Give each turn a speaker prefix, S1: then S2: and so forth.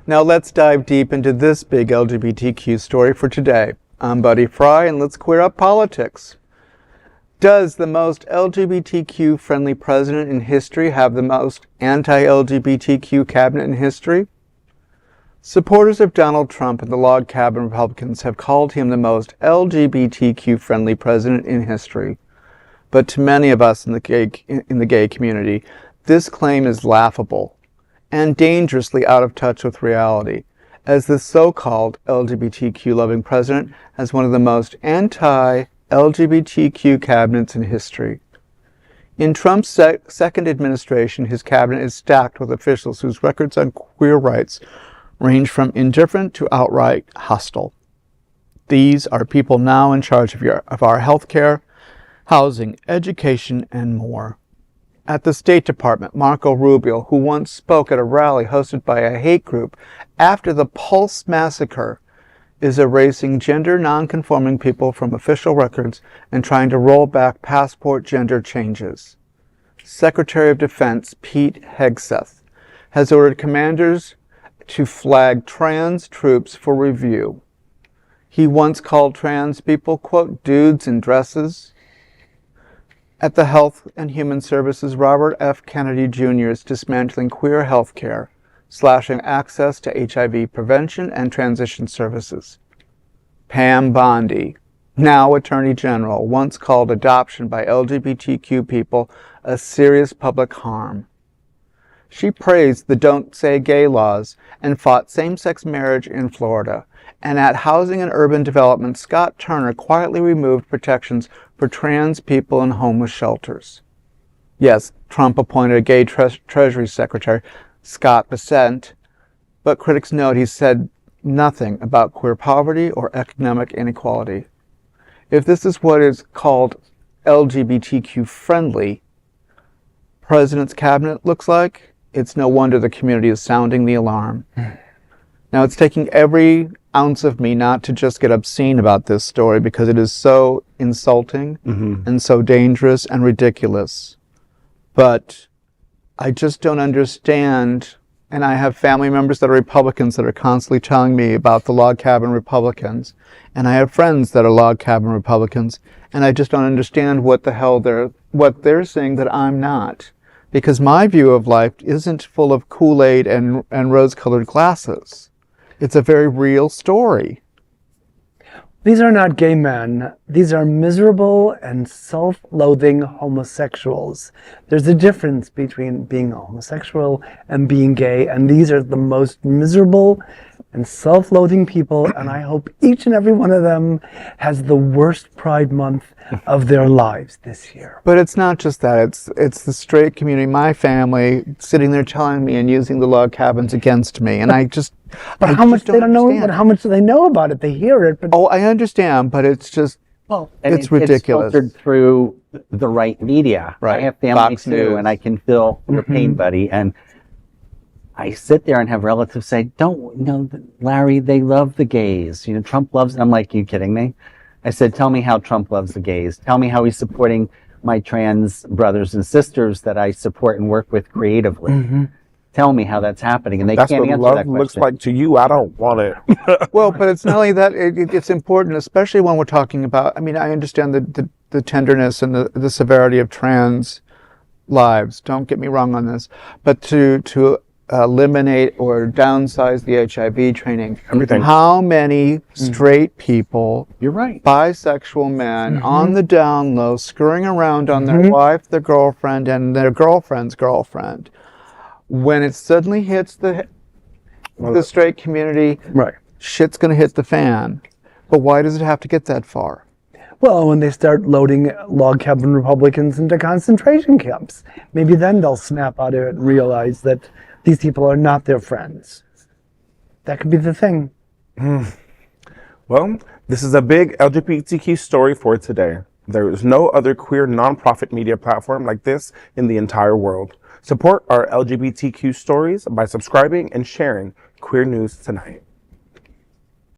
S1: Now let's dive deep into this big LGBTQ story for today. I'm Buddy Fry, and let's queer up politics. Does the most LGBTQ-friendly president in history have the most anti-LGBTQ cabinet in history? Supporters of Donald Trump and the log cabin Republicans have called him the most LGBTQ-friendly president in history. But to many of us in the gay community, this claim is laughable and dangerously out of touch with reality, as this so-called LGBTQ-loving president has one of the most anti-LGBTQ cabinets in history. In Trump's second administration, his cabinet is stacked with officials whose records on queer rights range from indifferent to outright hostile. These are people now in charge of our health care, housing, education, and more. At the State Department, Marco Rubio, who once spoke at a rally hosted by a hate group after the Pulse massacre, is erasing gender-nonconforming people from official records and trying to roll back passport gender changes. Secretary of Defense Pete Hegseth has ordered commanders to flag trans troops for review. He once called trans people, quote, dudes in dresses. At the Health and Human Services, Robert F. Kennedy Jr. is dismantling queer health care, slashing access to HIV prevention and transition services. Pam Bondi, now Attorney General, once called adoption by LGBTQ people a serious public harm. She praised the Don't Say Gay laws and fought same-sex marriage in Florida. And at Housing and Urban Development, Scott Turner quietly removed protections for trans people in homeless shelters. Yes, Trump appointed a gay Treasury Secretary, Scott Bessent, but critics note he said nothing about queer poverty or economic inequality. If this is what is called LGBTQ-friendly president's cabinet looks like, it's no wonder the community is sounding the alarm. Now, it's taking every ounce of me not to just get obscene about this story because it is so insulting and so dangerous and ridiculous. But I just don't understand, and I have family members that are Republicans that are constantly telling me about the log cabin Republicans, and I have friends that are log cabin Republicans, and I just don't understand what they're saying that I'm not. Because my view of life isn't full of Kool-Aid and rose-colored glasses. It's a very real story.
S2: These are not gay men. These are miserable and self-loathing homosexuals. There's a difference between being homosexual and being gay, and these are the most miserable and self-loathing people, and I hope each and every one of them has the worst Pride Month of their lives this year.
S1: But it's not just that. It's the straight community, my family, sitting there telling me and using the log cabins against me, and
S2: But how much they don't know? But how much do they know about it? They hear it. But
S1: oh, I understand, but it's just it's ridiculous.
S3: It's filtered through the right media.
S1: Right.
S3: I have family
S1: Fox
S3: too,
S1: News.
S3: and I can feel your pain, buddy. And I sit there and have relatives say, Larry, they love the gays. Trump loves them. I'm like, you kidding me? I said, tell me how Trump loves the gays. Tell me how he's supporting my trans brothers and sisters that I support and work with creatively. Tell me how that's happening. And they
S4: that's
S3: can't
S4: what
S3: answer
S4: love
S3: that question.
S4: looks like to you. I don't want it.
S1: Well, but it's not only that, it's important, especially when we're talking about, I understand the tenderness and the severity of trans lives. Don't get me wrong on this. But to eliminate or downsize the HIV training.
S4: Everything.
S1: How many straight people,
S3: You're right,
S1: bisexual men on the down low, screwing around on their wife, their girlfriend, and their girlfriend's girlfriend, when it suddenly hits the straight community,
S2: right,
S1: shit's going to hit the fan. But why does it have to get that far?
S2: Well, when they start loading log cabin Republicans into concentration camps, maybe then they'll snap out of it and realize that these people are not their friends. That could be the thing.
S4: Well, this is a big LGBTQ story for today. There is no other queer nonprofit media platform like this in the entire world. Support our LGBTQ stories by subscribing and sharing Queer News Tonight.